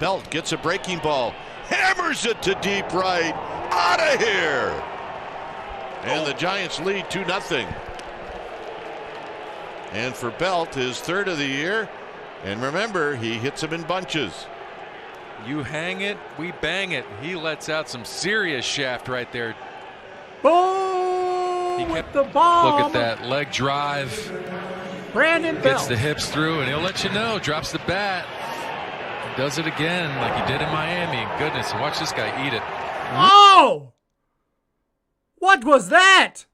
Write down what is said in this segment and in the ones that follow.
Belt gets a breaking ball, hammers it to deep right, out of here. And the Giants lead 2-0. And for Belt, his third of the year. And remember, he hits them in bunches. You hang it, we bang it. He lets out some serious shaft right there. Boom! With the bomb. Look at that leg drive. Brandon Gets Belt. the hips through, and he'll let you know. Drops the bat. Does it again like he did in Miami. Goodness, watch this guy eat it. Oh! What was that?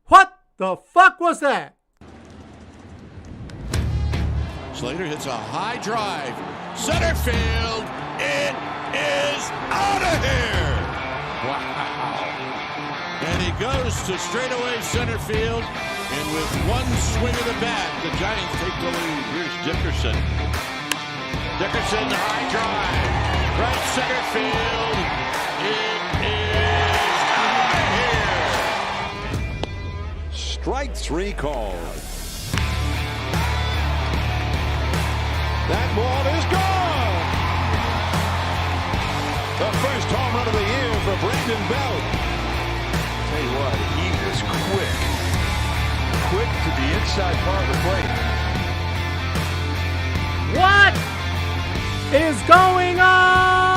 What the fuck was that? Slater hits a high drive. Center field. It is out of here. Wow. And he goes to straightaway center field. And with one swing of the bat, the Giants take the lead. Here's Dickerson. Dickerson, high drive. Right center field. It is out of here. Strike three called. That ball is gone. The first home run of the year for Brandon Belt. Tell you what, he was quick. Quick to the inside part of the plate. What is going on,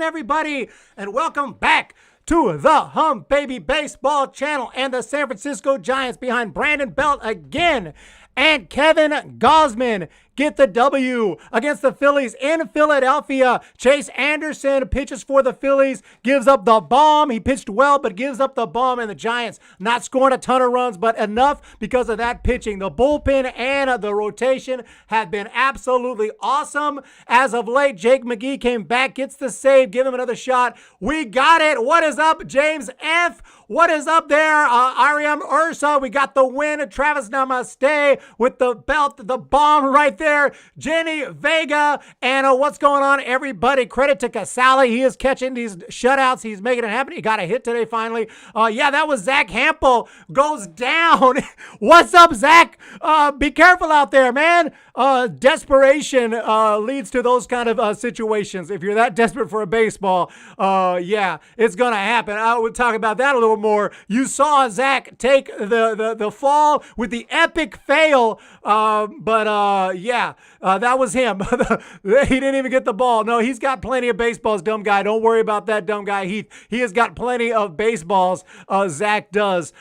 everybody? And welcome back to the Humm Baby Baseball channel and the San Francisco Giants behind Brandon Belt again. And KEVIN GAUSMAN get the W against the Phillies in Philadelphia. Chase Anderson pitches for the Phillies, gives up the bomb. He pitched well, but gives up the bomb, and the Giants not scoring a ton of runs, but enough because of that pitching. The bullpen and the rotation have been absolutely awesome. As of late, Jake McGee came back, gets the save, give him another shot. We got it. What is up, James F.? What is up there? Ariam Ursa, we got the win. Travis Namaste with the belt, the bomb right there. Jenny Vega, and what's going on, everybody? Credit to Casale. He is catching these shutouts. He's making it happen. He got a hit today finally. Yeah, that was Zach Hample. Goes down. What's up, Zach? Be careful out there, man. Desperation leads to those kind of situations. If you're that desperate for a baseball, yeah, it's going to happen. I will talk about that a little more. You saw Zach take the fall with the epic fail, but yeah, that was him. He didn't even get the ball. No, he's got plenty of baseballs, dumb guy. Don't worry about that, dumb guy. He has got plenty of baseballs. Zach does.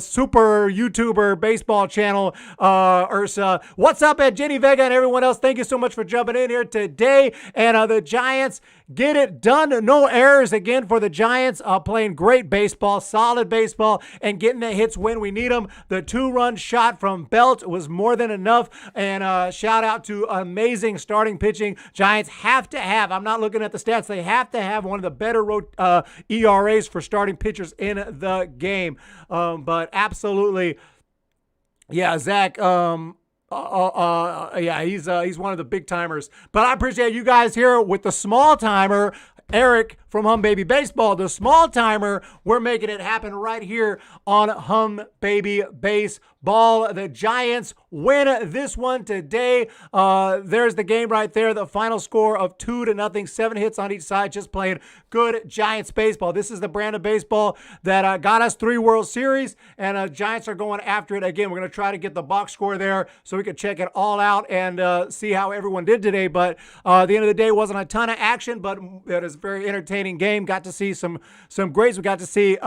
Super YouTuber baseball channel, Ursa. What's up at Jenny Vega and everyone else? Thank you so much for jumping in here today. And the Giants get it done. No errors again for the Giants. Playing great baseball, solid baseball, and getting the hits when we need them. The 2-run shot from Belt was more than enough. And shout out to amazing starting pitching. Giants have to have, I'm not looking at the stats, they have to have one of the better ERAs for starting pitchers in the game. But absolutely, yeah, Zach, yeah, he's one of the big timers. But I appreciate you guys here with the small timer, Eric from Humm Baby Baseball, the small timer. We're making it happen right here on Humm Baby Baseball. The Giants win this one today. There's the game right there. The final score of 2-0, 7 hits on each side. Just playing good Giants baseball. This is the brand of baseball that got us 3 World Series, and Giants are going after it again. We're going to try to get the box score there so we can check it all out and see how everyone did today. But at the end of the day, wasn't a ton of action, but it was a very entertaining game. Got to see some greats. We got to see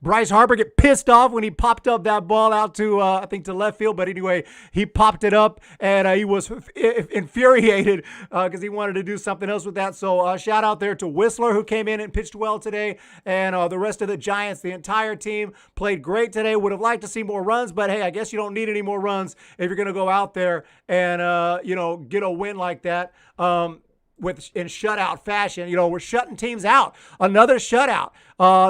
Bryce Harper get pissed off when he popped up that ball out to I think to left field, but anyway, he popped it up and he was infuriated because he wanted to do something else with that. So shout out there to Whistler, who came in and pitched well today, and the rest of the Giants. The entire team played great today. Would have liked to see more runs, but hey, I guess you don't need any more runs if you're going to go out there and get a win like that. In shutout fashion. We're shutting teams out. Another shutout.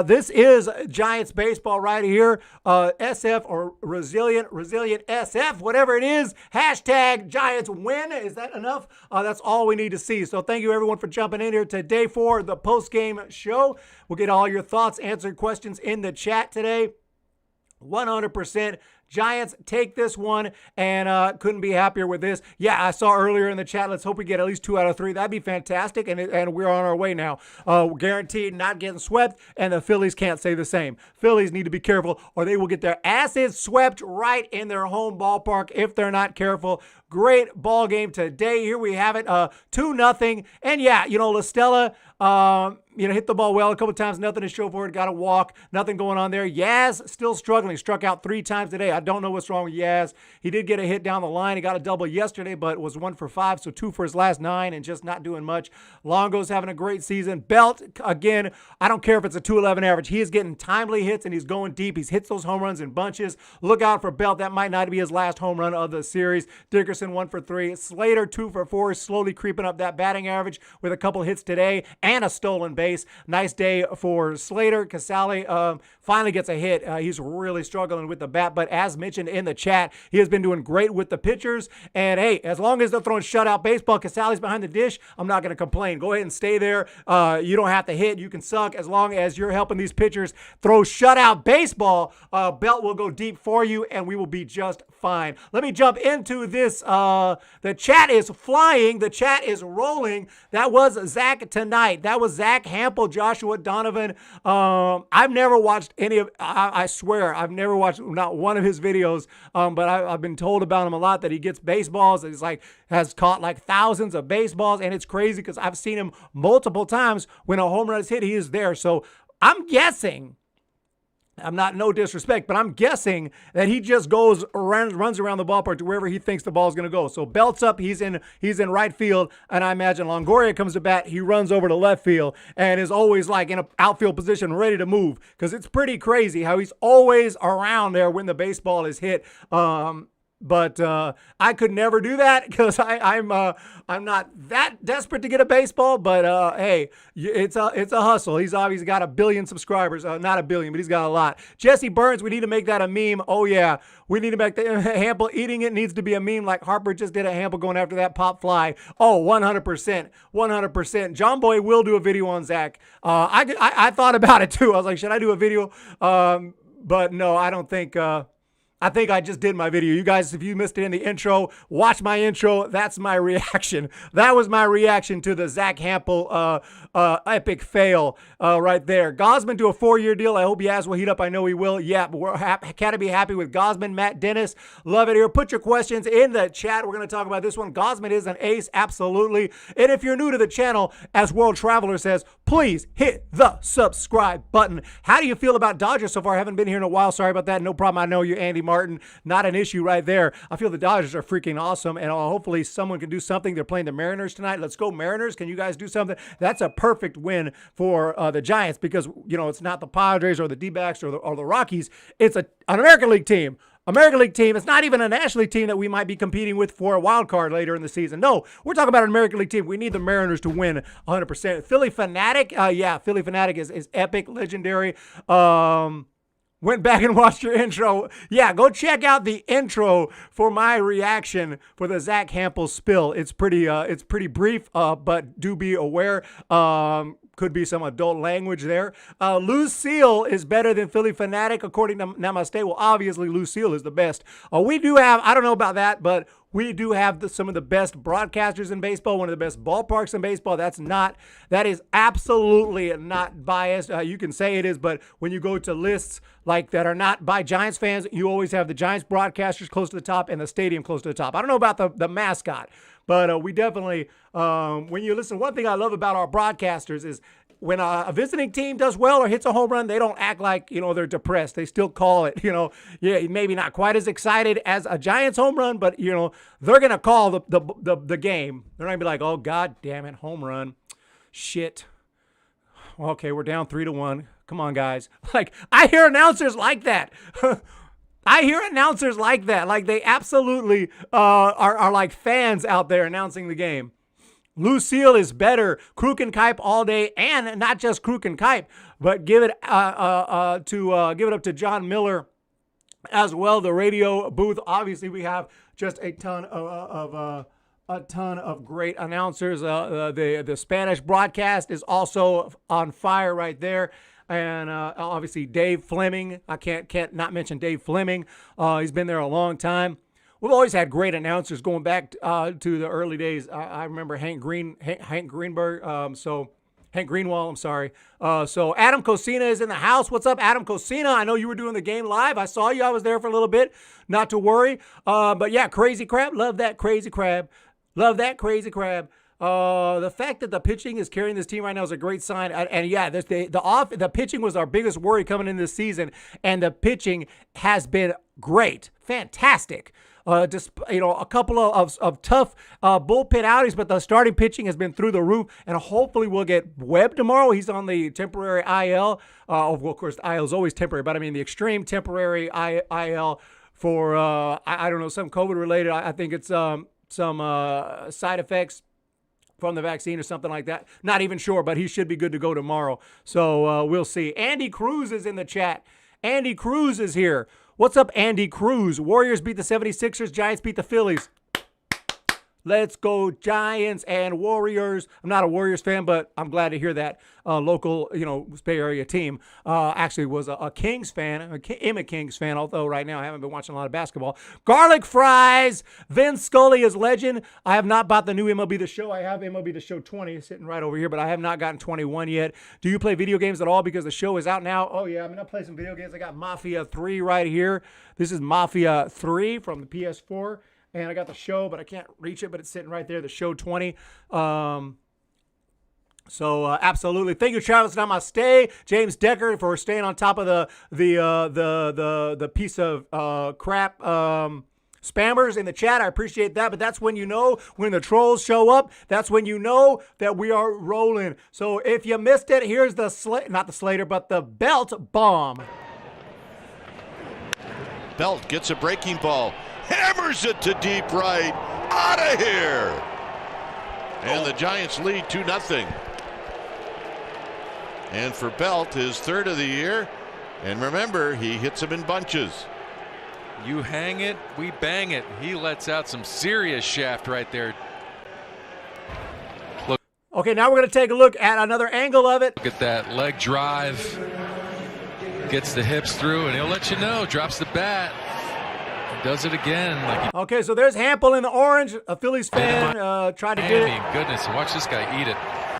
This is Giants baseball right here. SF or resilient SF, whatever it is. Hashtag Giants win. Is that enough? That's all we need to see. So thank you everyone for jumping in here today for the post-game show. We'll get all your thoughts, answered questions in the chat today. 100% Giants take this one, and couldn't be happier with this. Yeah, I saw earlier in the chat, let's hope we get at least 2 out of 3. That'd be fantastic, and we're on our way now. Guaranteed not getting swept, and the Phillies can't say the same. Phillies need to be careful, or they will get their asses swept right in their home ballpark if they're not careful. Great ball game today. Here we have it, 2-0. And yeah, La Stella, hit the ball well a couple times, nothing to show for it, got a walk, nothing going on there. Yaz still struggling, struck out 3 times today. I don't know what's wrong with Yaz. He did get a hit down the line. He got a double yesterday, but was 1 for 5, so 2 for his last 9 and just not doing much. Longo's having a great season. Belt, again, I don't care if it's a 211 average. He is getting timely hits, and he's going deep. He's hits those home runs in bunches. Look out for Belt. That might not be his last home run of the series. Dickerson, 1 for 3. Slater, 2 for 4, slowly creeping up that batting average with a couple hits today and a stolen base. Nice day for Slater. Casale finally gets a hit. He's really struggling with the bat, but as mentioned in the chat, he has been doing great with the pitchers. And hey, as long as they're throwing shutout baseball, Casale's behind the dish, I'm not going to complain. Go ahead and stay there. You don't have to hit. You can suck as long as you're helping these pitchers throw shutout baseball. Belt will go deep for you, and we will be just fine. Let me jump into this. The chat is flying. The chat is rolling. That was Zach tonight. That was Zach, Hample, Joshua Donovan. I've never watched any of, I swear, I've never watched not one of his videos, but I've been told about him a lot, that he gets baseballs. He's has caught like thousands of baseballs, and it's crazy because I've seen him multiple times. When a home run is hit, he is there. So I'm guessing, I'm not, no disrespect, but I'm guessing that he just goes around, runs around the ballpark to wherever he thinks the ball is going to go. So Belt's up, he's in right field, and I imagine Longoria comes to bat, he runs over to left field and is always like in an outfield position ready to move, because it's pretty crazy how he's always around there when the baseball is hit. But I could never do that because I'm not that desperate to get a baseball. But hey, it's a hustle. He's obviously got 1 billion subscribers. Not 1 billion, but he's got a lot. Jesse Burns, we need to make that a meme. Oh yeah, we need to make the Hample eating it needs to be a meme, like Harper just did a Hample going after that pop fly. Oh, 100%, 100%. John Boy will do a video on Zach. I thought about it too. I was like, should I do a video? But no, I don't think. I think I just did my video. You guys, if you missed it in the intro, watch my intro. That's my reaction. That was my reaction to the Zach Hample epic fail right there. Gausman to a 4-year deal. I hope Yaz will heat up. I know he will. Yeah, but we're gotta be happy with Gausman. Matt Dennis, love it here. Put your questions in the chat. We're going to talk about this one. Gausman is an ace, absolutely. And if you're new to the channel, as World Traveler says, please hit the subscribe button. How do you feel about Dodgers so far? I haven't been here in a while. Sorry about that. No problem. I know you, Andy Martin. Not an issue right there. I feel the Dodgers are freaking awesome, and hopefully someone can do something. They're playing the Mariners tonight. Let's go Mariners. Can you guys do something? That's a perfect win for the Giants because, it's not the Padres or the D-backs or the Rockies. It's an American League team. American League team. It's not even a National League team that we might be competing with for a wild card later in the season. No, we're talking about an American League team. We need the Mariners to win 100%. Philly Fanatic. Yeah, Philly Fanatic is epic, legendary. Went back and watched your intro. Yeah, go check out the intro for my reaction for the Zach Hample spill. It's pretty brief, but do be aware. Could be some adult language there. Lucille is better than Philly Fanatic, according to Namaste. Well, obviously, Lucille is the best. We do have, I don't know about that, but we do have some of the best broadcasters in baseball, one of the best ballparks in baseball. That is absolutely not biased. You can say it is, but when you go to lists like that are not by Giants fans, you always have the Giants broadcasters close to the top and the stadium close to the top. I don't know about the mascot, but we definitely, when you listen, one thing I love about our broadcasters is when a visiting team does well or hits a home run, they don't act like, they're depressed. They still call it, yeah, maybe not quite as excited as a Giants home run, but, they're going to call the game. They're not going to be like, oh, God damn it, home run. Shit. Okay, we're down 3-1. Come on, guys. Like, I hear announcers like that. I hear announcers like that. Like, they absolutely are like fans out there announcing the game. Lucille is better. Kruk and Kipe all day, and not just Kruk and Kipe, but give it up to John Miller as well. The radio booth. Obviously, we have just a ton of great announcers. The Spanish broadcast is also on fire right there. and obviously Dave Fleming. I can't not mention Dave Fleming. He's been there a long time. We've always had great announcers going back to the early days. I remember Hank Greenwald, I'm sorry. So Adam Cosina is in the house. What's up, Adam Cosina? I know you were doing the game live. I saw you. I was there for a little bit. Not to worry. But yeah, Crazy Crab. Love that Crazy Crab. Love that Crazy Crab. The fact that the pitching is carrying this team right now is a great sign. And yeah, the pitching was our biggest worry coming into this season, and the pitching has been great, fantastic. Just a couple of tough bullpen outings, but the starting pitching has been through the roof, and hopefully we'll get Webb tomorrow. He's on the temporary IL. Well, of course, the IL is always temporary, but I mean the extreme temporary IL for I don't know, some COVID related. I think it's some side effects from the vaccine or something like that. Not even sure, but he should be good to go tomorrow. So we'll see. Andy Cruz is in the chat. Andy Cruz is here. What's up, Andy Cruz? Warriors beat the 76ers. Giants beat the Phillies. Let's go Giants and Warriors. I'm not a Warriors fan, but I'm glad to hear that local, Bay Area team actually was a Kings fan. I'm a Kings fan, although right now I haven't been watching a lot of basketball. Garlic fries. Vince Scully is legend. I have not bought the new MLB The Show. I have MLB The Show 20 sitting right over here, but I have not gotten 21 yet. Do you play video games at all because the show is out now? Oh, yeah. I play some video games. I got Mafia 3 right here. This is Mafia 3 from the PS4. And I got the show, but I can't reach it, but it's sitting right there, the show 20. So absolutely. Thank you, Travis Namaste. James Decker for staying on top of the piece of crap spammers in the chat. I appreciate that, but that's when when the trolls show up, that's when you know that we are rolling. So if you missed it, here's the not the Slater, but the Belt Bomb. Belt gets a breaking ball. Hammers it to deep right. Out of here. And the Giants lead 2-0. And for Belt, his third of the year. And remember, he hits them in bunches. You hang it, we bang it. He lets out some serious shaft right there. Look. Okay, now we're going to take a look at another angle of it. Look at that leg drive. Gets the hips through, and he'll let you know. Drops the bat. Does it again. Okay, so there's Hample in the orange, a Phillies fan trying to get it. Goodness, watch this guy eat it.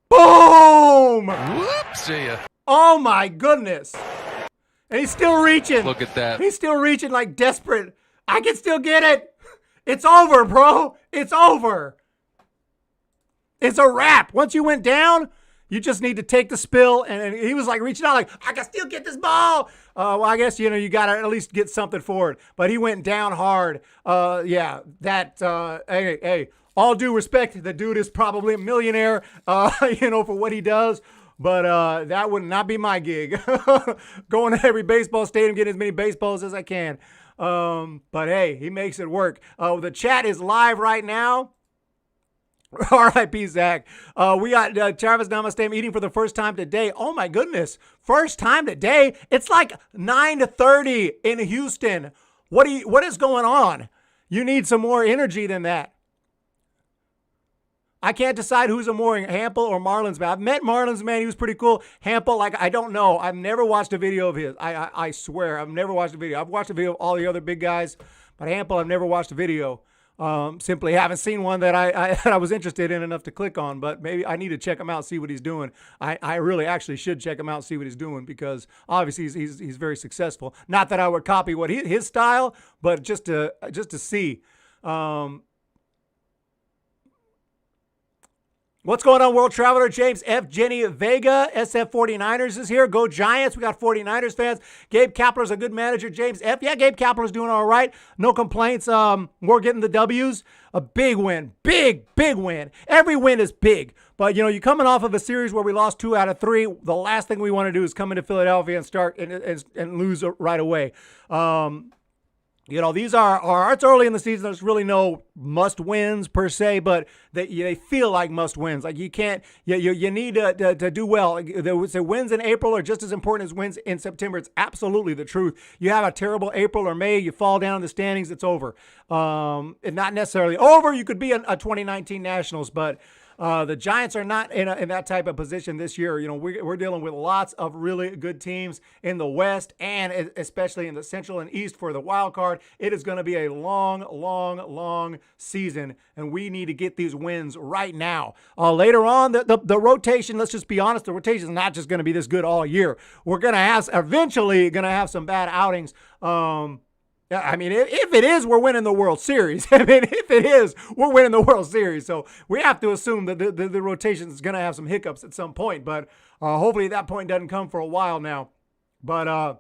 Boom! Whoops, see ya. Oh my goodness. And he's still reaching. Look at that. He's still reaching like desperate. I can still get it. It's over, bro. It's over. It's a wrap. Once you went down, you just need to take the spill. And he was like reaching out like, I can still get this ball. Well, I guess, you got to at least get something for it. But he went down hard. Hey, all due respect, the dude is probably a millionaire, for what he does. But that would not be my gig. Going to every baseball stadium, getting as many baseballs as I can. But hey, he makes it work. The chat is live right now. R.I.P. Zach. We got Travis Namaste eating for the first time today. Oh my goodness. First time today? It's like 9:30 in Houston. What is going on? You need some more energy than that. I can't decide who's a more Hample or Marlins man. I've met Marlins man. He was pretty cool. Hample, I don't know. I've never watched a video of his. I swear, I've never watched a video. I've watched a video of all the other big guys, but Hample, I've never watched a video. Simply haven't seen one that I was interested in enough to click on, but maybe I need to check him out, see what he's doing. I really actually should check him out, see what he's doing, because obviously he's very successful. Not that I would copy what his style, but just to see. What's going on, World Traveler? James F. Jenny Vega, SF 49ers is here. Go Giants. We got 49ers fans. Gabe Kapler's a good manager. James F. Yeah, Gabe Kapler's doing all right. No complaints. We're getting the W's. A big win. Big win. Every win is big. But, you're coming off of a series where we lost 2 out of 3. The last thing we want to do is come into Philadelphia and start and lose right away. These are it's early in the season. There's really no must wins per se, but they feel like must wins. Like you can't, you need to do well. The wins in April are just as important as wins in September. It's absolutely the truth. You have a terrible April or May, you fall down in the standings, it's over. And not necessarily over. You could be a 2019 Nationals, but The Giants are not in that type of position this year. We're dealing with lots of really good teams in the West and especially in the Central and East for the wild card. It is going to be a long, long, long season, and we need to get these wins right now. Later on, the rotation, let's just be honest, the rotation is not just going to be this good all year. We're going to eventually have some bad outings. I mean, if it is, we're winning the World Series. I mean, if it is, we're winning the World Series. So we have to assume that the rotation is going to have some hiccups at some point. But hopefully that point doesn't come for a while now. But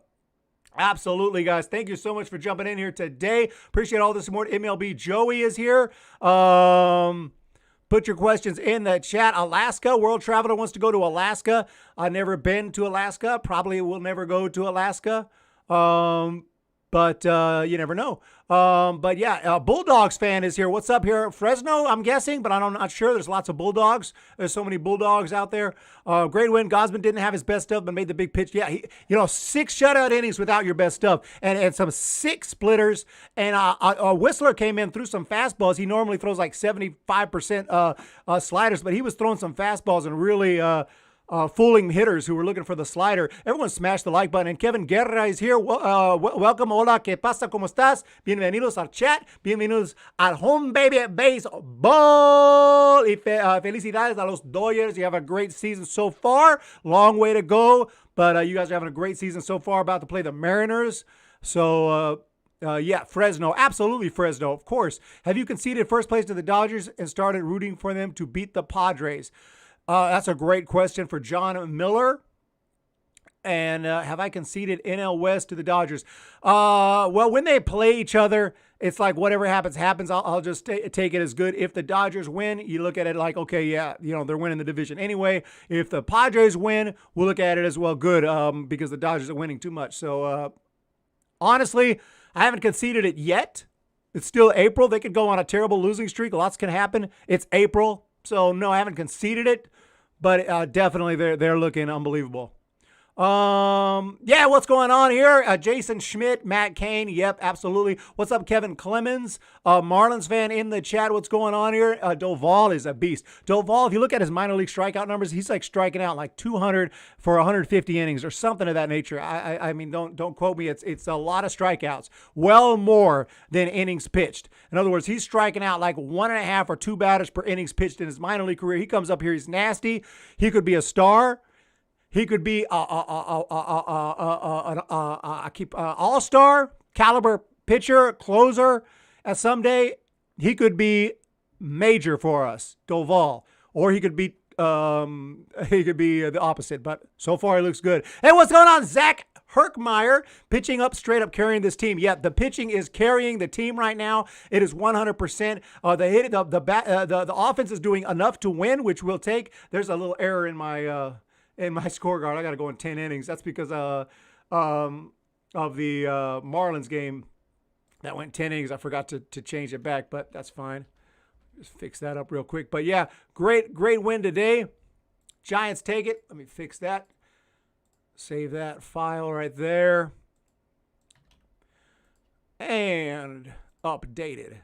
absolutely, guys. Thank you so much for jumping in here today. Appreciate all the support. MLB Joey is here. Put your questions in the chat. Alaska, World Traveler wants to go to Alaska. I've never been to Alaska. Probably will never go to Alaska. But you never know. But yeah, Bulldogs fan is here. What's up here? Fresno, I'm guessing, but I'm not sure. There's lots of Bulldogs. There's so many Bulldogs out there. Great win. Gausman didn't have his best stuff, but made the big pitch. Yeah, 6 shutout innings without your best stuff, and some 6 splitters. And Whistler came in, threw some fastballs. He normally throws like 75% sliders, but he was throwing some fastballs and really fooling hitters who were looking for the slider. Everyone smash the like button. And Kevin Guerra is here. Welcome. Hola, ¿qué pasa? ¿Cómo estás? Bienvenidos al chat. Bienvenidos al Home Baby Baseball. Y felicidades a los Dodgers. You have a great season so far. Long way to go. But you guys are having a great season so far. About to play the Mariners. So, yeah, Fresno. Absolutely Fresno, of course. Have you conceded first place to the Dodgers and started rooting for them to beat the Padres? That's a great question for John Miller. And have I conceded NL West to the Dodgers? Well, when they play each other, it's like whatever happens, happens. I'll just take it as good. If the Dodgers win, you look at it like, okay, yeah, they're winning the division anyway. If the Padres win, we'll look at it as well good because the Dodgers are winning too much. So, honestly, I haven't conceded it yet. It's still April. They could go on a terrible losing streak. Lots can happen. It's April. So, no, I haven't conceded it. But definitely they're looking unbelievable. Yeah, what's going on here? Jason Schmidt, Matt Cain. Yep, absolutely. What's up, Kevin Clemens? Marlins fan in the chat. What's going on here? Doval is a beast. Doval, if you look at his minor league strikeout numbers, he's like striking out like 200 for 150 innings or something of that nature. I mean, don't quote me. It's a lot of strikeouts. Well more than innings pitched. In other words, he's striking out like 1.5 or 2 batters per innings pitched in his minor league career. He comes up here. He's nasty. He could be a star. He could be all-star caliber pitcher, closer. And someday he could be major for us, Doval, or he could be the opposite. But so far he looks good. Hey, what's going on, Zach Herkmeyer? Pitching up, straight up, carrying this team. Yeah, the pitching is carrying the team right now. It is 100%. The offense is doing enough to win, which we'll take. There's a little error in my scorecard. I got to go in 10 innings. That's because of the Marlins game that went 10 innings. I forgot to change it back, but that's fine. Just fix that up real quick. But yeah, great win today. Giants take it. Let me fix that. Save that file right there. And updated.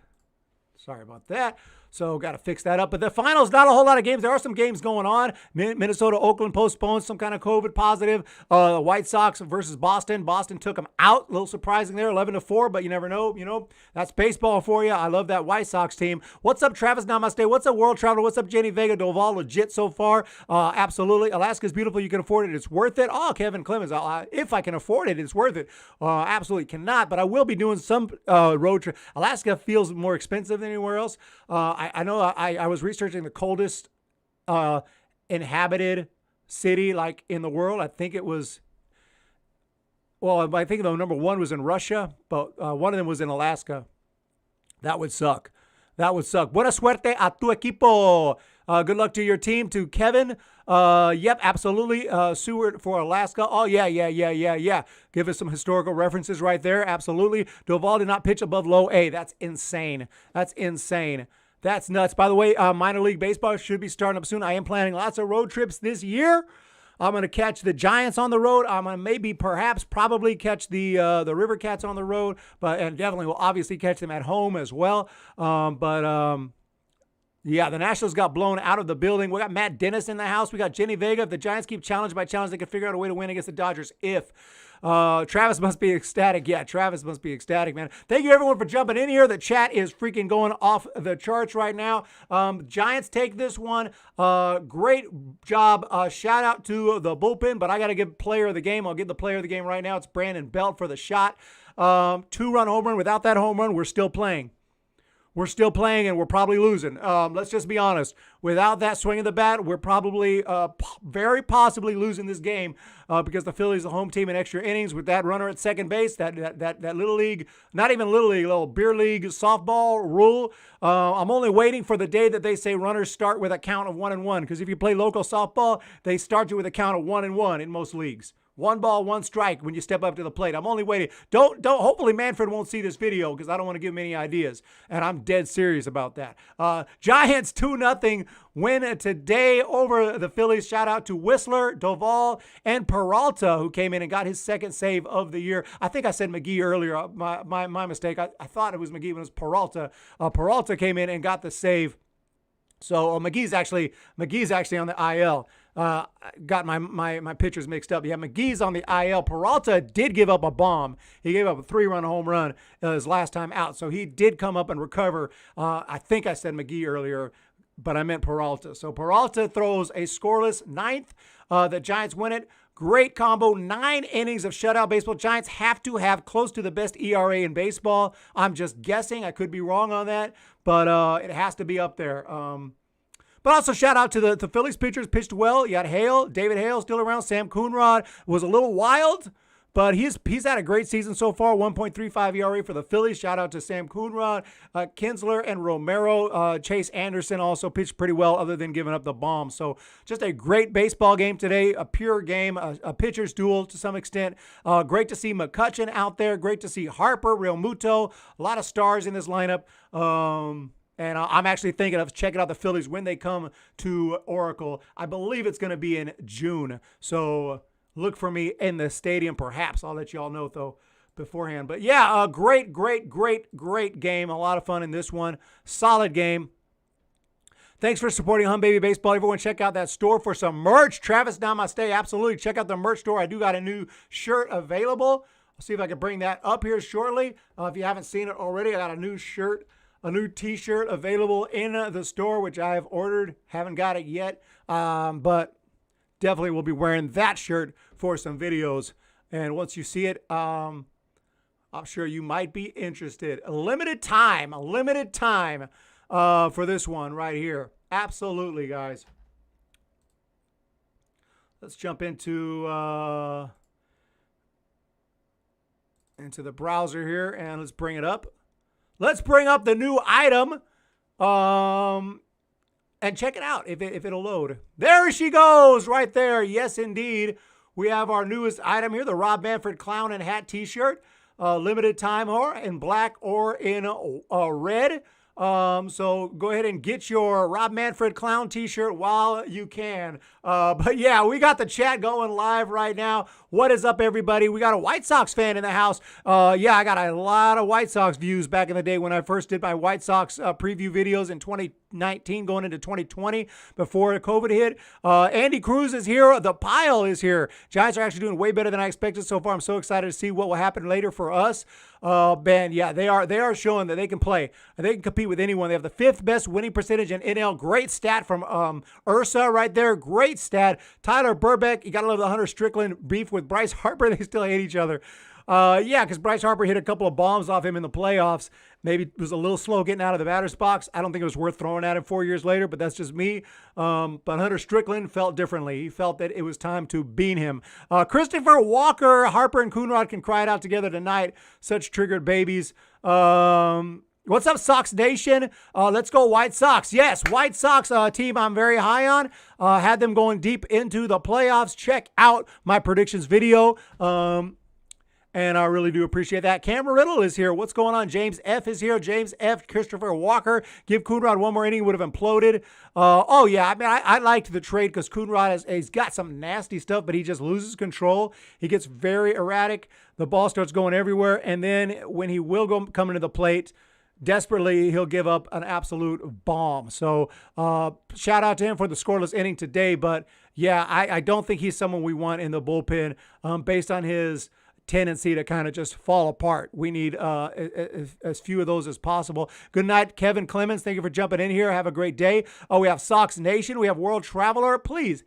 Sorry about that. So got to fix that up. But the finals, not a whole lot of games. There are some games going on. Minnesota, Oakland postponed, some kind of COVID positive. White Sox versus Boston. Boston took them out. A little surprising there, 11-4, but you never know. That's baseball for you. I love that White Sox team. What's up, Travis Namaste? What's up, World Traveler? What's up, Jenny Vega? Doval, legit so far. Absolutely. Alaska's beautiful. You can afford it. It's worth it. Oh, Kevin Clemens. If I can afford it, it's worth it. Absolutely cannot, but I will be doing some road trip. Alaska feels more expensive than anywhere else. I know I was researching the coldest inhabited city like in the world. I think it was, I think the number 1 was in Russia, but one of them was in Alaska. That would suck. Buena suerte a tu equipo. Good luck to your team. To Kevin. Yep, absolutely. Seward for Alaska. Oh, yeah. Give us some historical references right there. Absolutely. Doval did not pitch above low A. That's insane. That's nuts. By the way, minor league baseball should be starting up soon. I am planning lots of road trips this year. I'm going to catch the Giants on the road. I'm going to probably catch the River Cats on the road, and definitely will obviously catch them at home as well. Yeah, the Nationals got blown out of the building. We got Matt Dennis in the house. We got Jenny Vega. If the Giants keep challenge by challenge, they can figure out a way to win against the Dodgers. If Travis must be ecstatic. Yeah, Travis must be ecstatic, man. Thank you, everyone, for jumping in here. The chat is freaking going off the charts right now. Giants take this one. Great job. Shout out to the bullpen, but I got to give player of the game. I'll give the player of the game right now. It's Brandon Belt for the shot. 2-run home run. Without that home run, we're still playing. We're still playing, and we're probably losing. Let's just be honest. Without that swing of the bat, we're probably very possibly losing this game because the Phillies are the home team in extra innings with that runner at second base, that little league, not even little league, little beer league softball rule. I'm only waiting for the day that they say runners start with a count of 1-1 because if you play local softball, they start you with a count of 1-1 in most leagues. 1 ball, 1 strike when you step up to the plate. I'm only waiting. Hopefully Manfred won't see this video because I don't want to give him any ideas. And I'm dead serious about that. Giants 2-0 win today over the Phillies. Shout out to Whistler, Doval, and Peralta, who came in and got his second save of the year. I think I said McGee earlier. My mistake. I thought it was McGee, but it was Peralta. Peralta came in and got the save. So McGee's actually on the IL. Got my pitchers mixed up. Yeah, McGee's on the IL. Peralta did give up a bomb. He gave up a 3-run home run his last time out. So he did come up and recover. I think I said McGee earlier, but I meant Peralta. So Peralta throws a scoreless ninth. The Giants win it. Great combo, 9 innings of shutout baseball. Giants have to have close to the best ERA in baseball. I'm just guessing. I could be wrong on that, but it has to be up there. But also shout out to the Phillies pitchers, pitched well. You got Hale, David Hale still around. Sam Coonrod was a little wild, but he's had a great season so far. 1.35 ERA for the Phillies. Shout out to Sam Coonrod, Kinsler, and Romero. Chase Anderson also pitched pretty well other than giving up the bomb. So just a great baseball game today, a pure game, a pitcher's duel to some extent. Great to see McCutchen out there. Great to see Harper, Real Muto. A lot of stars in this lineup. And I'm actually thinking of checking out the Phillies when they come to Oracle. I believe it's going to be in June. So look for me in the stadium, perhaps. I'll let you all know, though, beforehand. But, yeah, a great game. A lot of fun in this one. Solid game. Thanks for supporting Humm Baby Baseball. Everyone check out that store for some merch. Travis Namaste. Absolutely. Check out the merch store. I do got a new shirt available. I'll see if I can bring that up here shortly. If you haven't seen it already, I got a new shirt. A new t-shirt available in the store, which I have ordered. Haven't got it yet, but definitely will be wearing that shirt for some videos. And once you see it, I'm sure you might be interested. A limited time for this one right here. Absolutely, guys. Let's jump into the browser here, and let's bring it up. Let's bring up the new item and check it out if it'll load. There she goes right there. Yes, indeed. We have our newest item here, the Rob Manfred Clown and Hat t-shirt. Limited time or in black or in red. So go ahead and get your Rob Manfred Clown t-shirt while you can. But yeah, we got the chat going live right now. What is up, everybody? We got a White Sox fan in the house. Yeah, I got a lot of White Sox views back in the day when I first did my White Sox preview videos in 2019 going into 2020 before COVID hit. Andy Cruz is here. The Pile is here. Giants are actually doing way better than I expected so far. I'm so excited to see what will happen later for us. Ben, yeah, they are showing that they can play. They can compete with anyone. They have the 5th best winning percentage in NL. Great stat from Ursa right there. Great stat. Tyler Burbeck, you got to love the Hunter Strickland beef with Bryce Harper. They still hate each other. Yeah, because Bryce Harper hit a couple of bombs off him in the playoffs. Maybe was a little slow getting out of the batter's box. I don't think it was worth throwing at him 4 years later, but that's just me. But Hunter Strickland felt differently. He felt that it was time to bean him. Christopher Walker, Harper, and Coonrod can cry it out together tonight. Such triggered babies. What's up, Sox Nation? Let's go White Sox. Yes, White Sox team I'm very high on. Had them going deep into the playoffs. Check out my predictions video. And I really do appreciate that. Cameron Riddle is here. What's going on? James F. is here. James F. Christopher Walker. Give Coonrod one more inning. Would have imploded. Oh, yeah. I mean, I liked the trade because Coonrod he's got some nasty stuff, but he just loses control. He gets very erratic. The ball starts going everywhere. And then when he will come into the plate, desperately he'll give up an absolute bomb. So shout out to him for the scoreless inning today. But yeah, I don't think he's someone we want in the bullpen based on his tendency to kind of just fall apart. We need as few of those as possible. Good night, Kevin Clemens. Thank you for jumping in here. Have a great day. Oh, we have Sox Nation. We have World Traveler. Please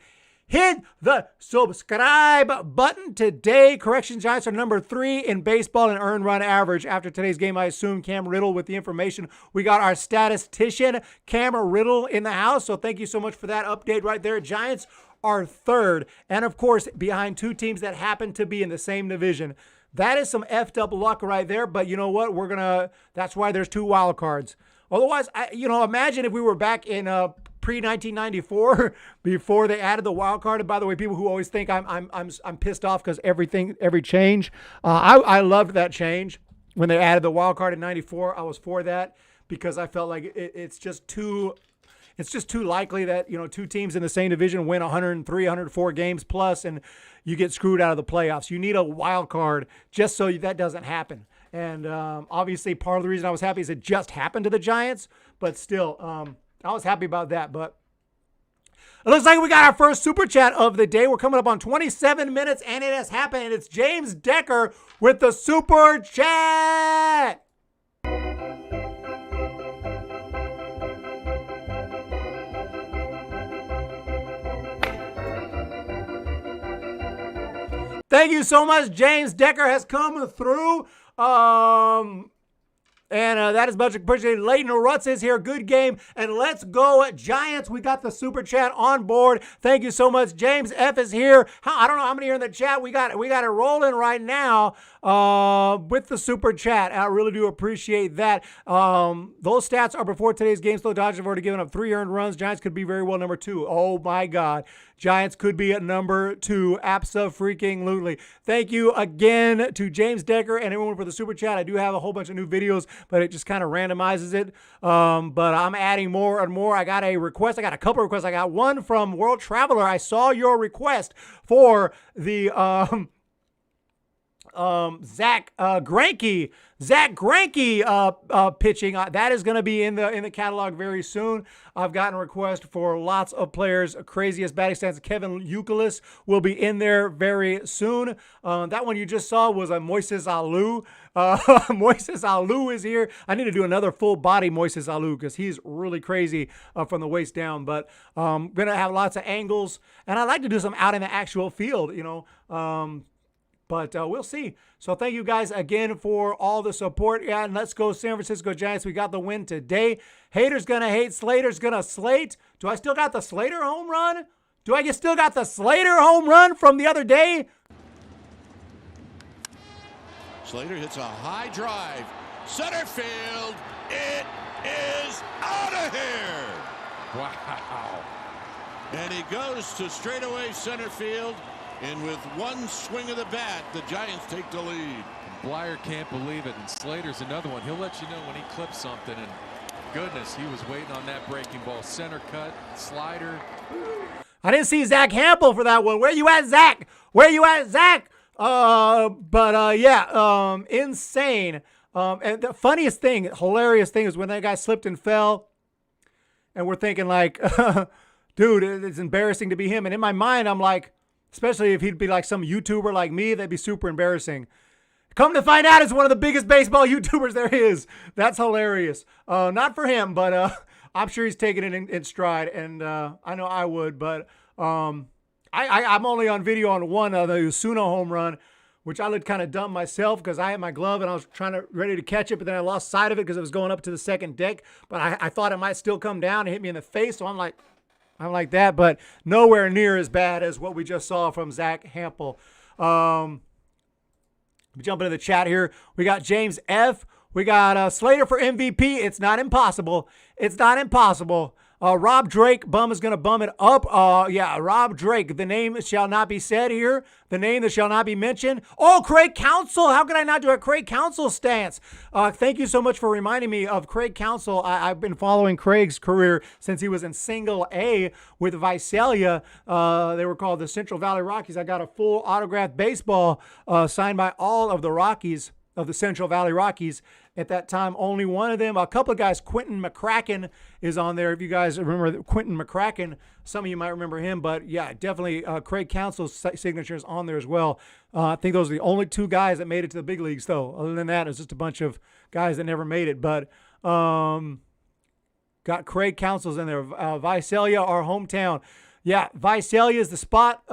hit the subscribe button today. Correction, Giants are number 3 in baseball in earned run average. After today's game, I assume Cam Riddle with the information. We got our statistician, Cam Riddle, in the house. So thank you so much for that update right there. Giants are 3rd, and of course, behind 2 teams that happen to be in the same division. That is some effed up luck right there, but you know what? That's why there's 2 wild cards. Otherwise, imagine if we were back in pre-1994 before they added the wild card. And by the way, people who always think I'm pissed off because every change, I loved that change when they added the wild card in '94. I was for that because I felt like it's just too likely that 2 teams in the same division win 103, 104 games plus, and you get screwed out of the playoffs. You need a wild card just so that doesn't happen. And obviously, part of the reason I was happy is it just happened to the Giants, but still, I was happy about that. But it looks like we got our first super chat of the day. We're coming up on 27 minutes, and it has happened. And it's James Decker with the super chat. Thank you so much. James Decker has come through. And that is much appreciated. Leighton Rutz is here. Good game. And let's go, Giants. We got the super chat on board. Thank you so much. James F is here. I don't know how many are in the chat. We got it rolling right now with the super chat. I really do appreciate that. Those stats are before today's game. So Dodgers have already given up 3 earned runs. Giants could be very well number 2. Oh, my God. Giants could be at number 2. Abso-freaking-lutely. Thank you again to James Decker and everyone for the super chat. I do have a whole bunch of new videos, but it just kind of randomizes it. But I'm adding more and more. I got a request. I got a couple of requests. I got one from World Traveler. I saw your request for the Zach Greinke pitching. That is going to be in the catalog very soon. I've gotten a request for lots of players. Craziest batting stance. Kevin Youkilis will be in there very soon. That one you just saw was a Moises Alou. Moises Alou is here. I need to do another full body Moises Alou because he's really crazy from the waist down. But going to have lots of angles, and I like to do some out in the actual field, But we'll see. So thank you guys again for all the support. Yeah, and let's go San Francisco Giants. We got the win today. Haters going to hate. Slater's going to slate. Do I still got the Slater home run? Do I still got the Slater home run from the other day? Slater hits a high drive. Center field. It is out of here. Wow. And he goes to straightaway center field. And with one swing of the bat, the Giants take the lead. Blyer can't believe it, and Slater's another one. He'll let you know when he clips something, and goodness, he was waiting on that breaking ball. Center cut, slider. I didn't see Zach Hample for that one. Where you at, Zach? Where you at, Zach? Insane. And the funniest thing, hilarious thing is when that guy slipped and fell, and we're thinking like, dude, it's embarrassing to be him. And in my mind, I'm like, especially if he'd be like some YouTuber like me, that'd be super embarrassing. Come to find out, it's one of the biggest baseball YouTubers there is. That's hilarious. Not for him, but I'm sure he's taking it in stride, and I know I would. But I'm only on video on one of the Osuna home run, which I looked kind of dumb myself because I had my glove and I was ready to catch it, but then I lost sight of it because it was going up to the second deck. But I thought it might still come down and hit me in the face, so I'm like that, but nowhere near as bad as what we just saw from Zach Hample. Jump into the chat here. We got James F. We got Slater for MVP. It's not impossible. It's not impossible. Rob Drake, bum is going to bum it up. Rob Drake. The name shall not be said here. The name that shall not be mentioned. Oh, Craig Counsell. How could I not do a Craig Counsell stance? Thank you so much for reminding me of Craig Counsell. I've been following Craig's career since he was in Single A with Visalia. They were called the Central Valley Rockies. I got a full autographed baseball signed by all of the Rockies, of the Central Valley Rockies. at that time. Only one of them. A couple of guys. Quentin McCracken is on there. If you guys remember Quentin McCracken, some of you might remember him. But, yeah, definitely Craig Counsell's signature is on there as well. I think those are the only two guys that made it to the big leagues, though. Other than that, it's just a bunch of guys that never made it. But got Craig Counsell's in there. Visalia, our hometown. Yeah, Visalia is the spot.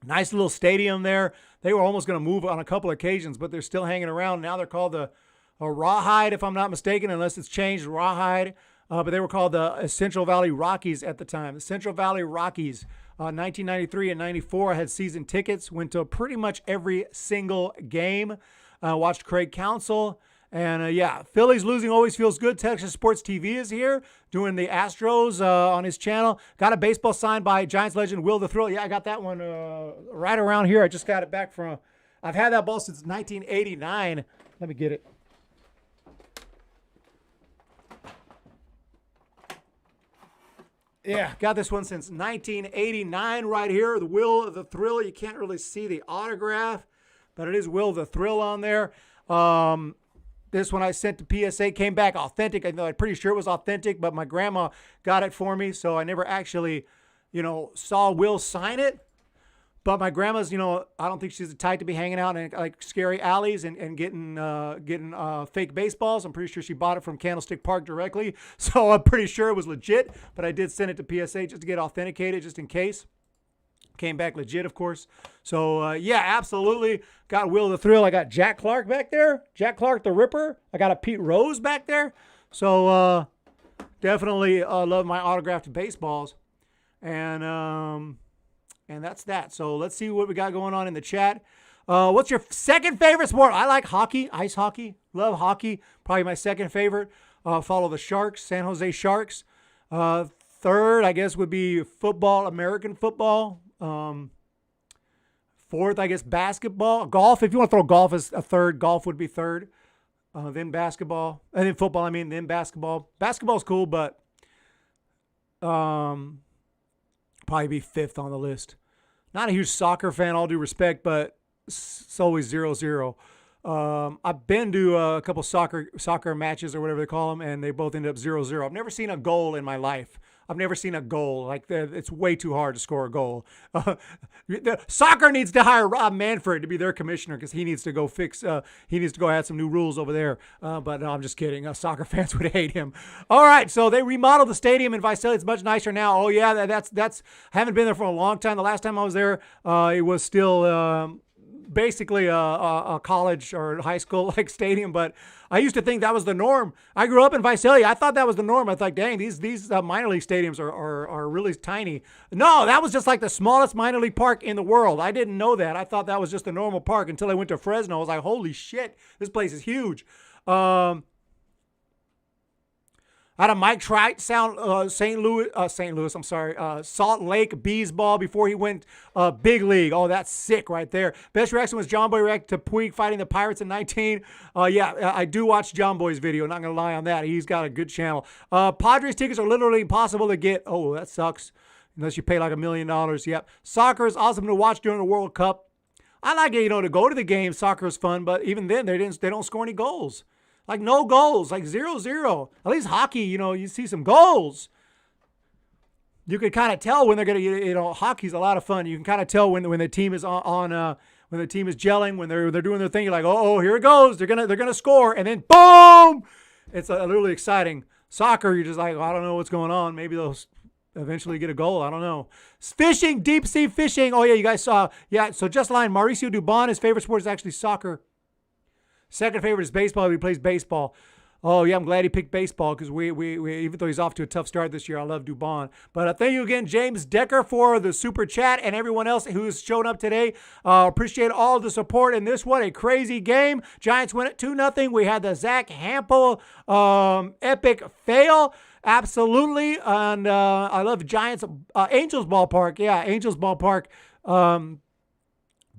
Nice little stadium there. They were almost going to move on a couple occasions, but they're still hanging around. Now they're called the Rawhide, if I'm not mistaken, unless it's changed, Rawhide. But they were called the Central Valley Rockies at the time. The Central Valley Rockies, 1993 and 94, I had season tickets, went to pretty much every single game. Watched Craig Counsell. And, yeah, Phillies losing always feels good. Texas Sports TV is here doing the Astros on his channel. Got a baseball signed by Giants legend Will the Thrill. Yeah, I got that one right around here. I just got it back from – I've had that ball since 1989. Let me get it. Yeah, got this one since 1989 right here. The Will the Thrill. You can't really see the autograph, but it is Will the Thrill on there. This one I sent to PSA, came back authentic. I know I'm pretty sure it was authentic, but my grandma got it for me, so I never actually, saw Will sign it. But my grandma's, I don't think she's the type to be hanging out in like scary alleys and getting fake baseballs. I'm pretty sure she bought it from Candlestick Park directly, so I'm pretty sure it was legit. But I did send it to PSA just to get authenticated, just in case. Came back legit, of course. So, yeah, absolutely. Got Will the Thrill. I got Jack Clark back there. Jack Clark the Ripper. I got a Pete Rose back there. So, definitely love my autographed baseballs. And that's that. So, let's see what we got going on in the chat. What's your second favorite sport? I like hockey, ice hockey. Love hockey. Probably my second favorite. Follow the Sharks, San Jose Sharks. Third, I guess, would be football, American football. Fourth, I guess, basketball. Golf, if you want to throw golf as a third, golf would be third. Then basketball. And then football, then basketball. Basketball's cool, but probably be fifth on the list. Not a huge soccer fan, all due respect, but it's always 0-0. I've been to a couple soccer matches or whatever they call them, and they both end up 0-0. I've never seen a goal in my life. I've never seen a goal. Like, it's way too hard to score a goal. Soccer needs to hire Rob Manfred to be their commissioner because he needs to go add some new rules over there. But no, I'm just kidding. Soccer fans would hate him. All right, so they remodeled the stadium in Visalia. It's much nicer now. Oh, yeah, that's I haven't been there for a long time. The last time I was there, it was still basically a college or high school like stadium, but I used to think that was the norm. I grew up in Visalia. I thought that was the norm. I thought, dang, these minor league stadiums are really tiny. No, that was just like the smallest minor league park in the world. I didn't know that. I thought that was just a normal park until I went to Fresno. I was like, holy shit, this place is huge. I had a Mike Trout Salt Lake Bees ball before he went big league. Oh, that's sick right there. Best reaction was John Boy react to Puig fighting the Pirates in 19. Yeah, I do watch John Boy's video. Not going to lie on that. He's got a good channel. Padres tickets are literally impossible to get. Oh, that sucks. Unless you pay like $1 million. Yep. Soccer is awesome to watch during the World Cup. I like it, to go to the game. Soccer is fun, but even then, they don't score any goals. Like, no goals, like 0-0. At least hockey, you see some goals. You can kind of tell when they're going to, hockey's a lot of fun. You can kind of tell when the team is when the team is gelling, when they're doing their thing. You're like, oh, here it goes. They're gonna score, and then boom, it's really exciting. Soccer, you're just like, I don't know what's going on. Maybe they'll eventually get a goal. I don't know. Fishing, deep sea fishing. Oh yeah, you guys saw. Yeah, so just line Mauricio Dubon. His favorite sport is actually soccer. Second favorite is baseball. He plays baseball. Oh, yeah, I'm glad he picked baseball because we even though he's off to a tough start this year, I love Dubon. But thank you again, James Decker, for the super chat and everyone else who's shown up today. Appreciate all the support in this one. A crazy game. Giants win it 2-0. We had the Zach Hample epic fail. Absolutely. And I love Giants. Angels Ballpark. Yeah, Angels Ballpark.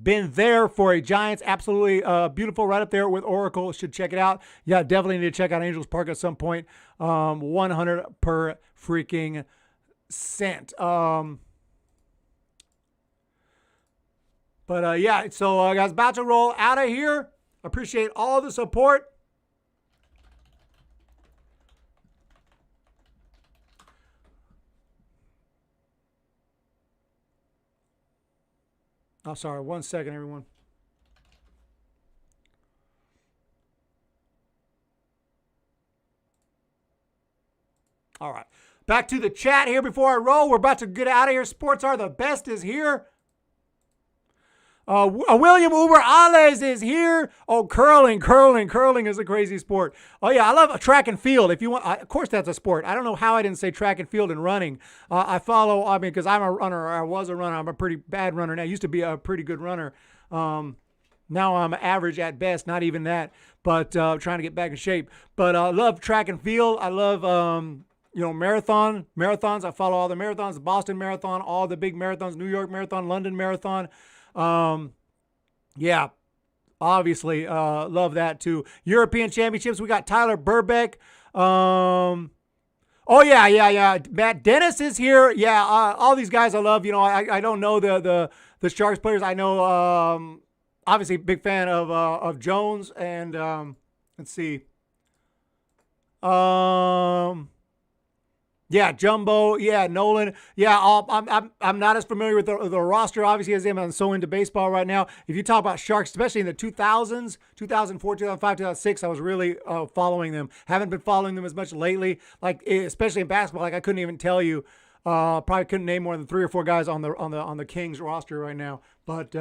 Been there for a Giants. Absolutely beautiful, right up there with Oracle. Should check it out. Yeah, definitely need to check out Angels Park at some point. 100 per freaking cent. Yeah, so guys, about to roll out of here. Appreciate all the support. Oh, sorry. 1 second, everyone. All right. Back to the chat here before I roll. We're about to get out of here. Sports are the best is here. William Uber Ales is here. Oh, curling is a crazy sport. Oh yeah, I love track and field. If you want, of course that's a sport. I don't know how I didn't say track and field and running. I mean, because I'm a runner. I was a runner. I'm a pretty bad runner now. I used to be a pretty good runner. Now I'm average at best, not even that. But trying to get back in shape. But I love track and field. I love marathons. I follow all the marathons. The Boston Marathon, all the big marathons, New York Marathon, London Marathon. Yeah, obviously, love that too. European Championships, we got Tyler Burbeck. Oh yeah. Matt Dennis is here. Yeah, all these guys I love. You know, I don't know the Sharks players. I know, obviously, big fan of Jones and let's see. Yeah, Jumbo. Yeah, Nolan. Yeah, I'm not as familiar with the roster, obviously, as I'm so into baseball right now. If you talk about Sharks, especially in the 2000s, 2004, 2005, 2006, I was really following them. Haven't been following them as much lately, like especially in basketball. Like I couldn't even tell you. Probably couldn't name more than 3 or 4 guys on the Kings roster right now. But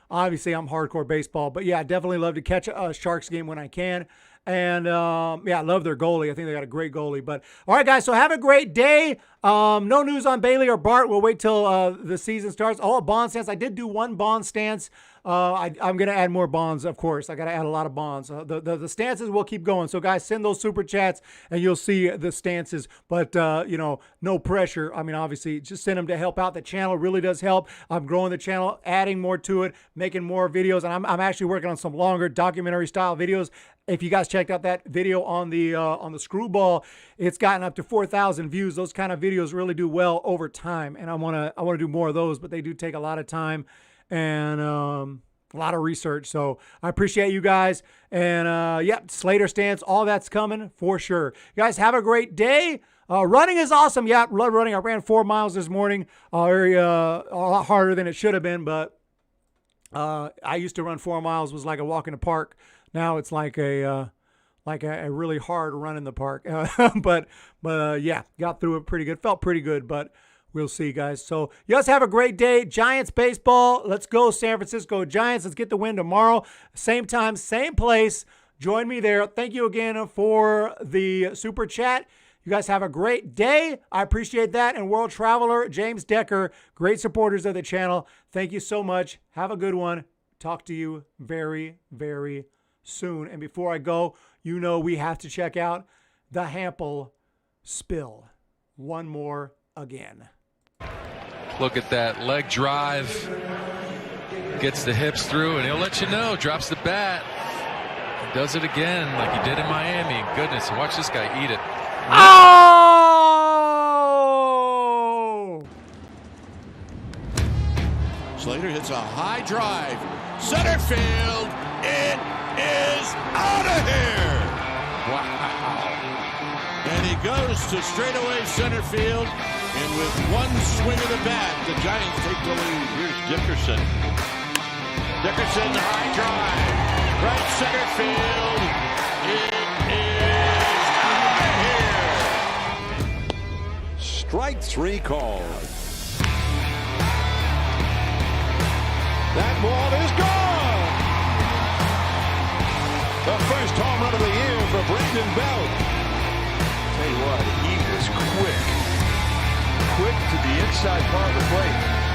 obviously, I'm hardcore baseball. But yeah, I definitely love to catch a Sharks game when I can. And, yeah, I love their goalie. I think they got a great goalie. But, all right, guys, so have a great day. No news on Bailey or Bart. We'll wait till the season starts. Oh, a bond stance. I did do 1 bond stance. I'm going to add more bonds, of course. I got to add a lot of bonds. The stances will keep going. So, guys, send those super chats, and you'll see the stances. But, no pressure. I mean, obviously, just send them to help out the channel. It really does help. I'm growing the channel, adding more to it, making more videos. And I'm actually working on some longer documentary-style videos. If you guys checked out that video on the screwball, it's gotten up to 4,000 views. Those kind of videos really do well over time, and I want to do more of those, but they do take a lot of time and a lot of research. So I appreciate you guys, and Slater stance, all that's coming for sure. You guys have a great day. Running is awesome. Yeah, love running. I ran 4 miles this morning. A lot harder than it should have been, but I used to run 4 miles was like a walk in the park. Now it's like a really hard run in the park. But yeah, got through it pretty good. Felt pretty good, but we'll see, guys. So you guys have a great day. Giants baseball. Let's go, San Francisco Giants. Let's get the win tomorrow. Same time, same place. Join me there. Thank you again for the super chat. You guys have a great day. I appreciate that. And World Traveler, James Decker, great supporters of the channel. Thank you so much. Have a good one. Talk to you very, very soon. And before I go, we have to check out the Hample spill. One more again. Look at that leg drive. Gets the hips through, and he'll let you know. Drops the bat. Does it again like he did in Miami. Goodness, watch this guy eat it. Oh! Slater hits a high drive. Center field. It is out of here. Wow. And he goes to straightaway center field. And with one swing of the bat, the Giants take the lead. Here's Dickerson. Dickerson, high drive. Right center field. It is out of here. Strike 3 called. That ball is gone. The first home run of the year for Brandon Belt. Tell you what, he was quick to the inside part of the plate.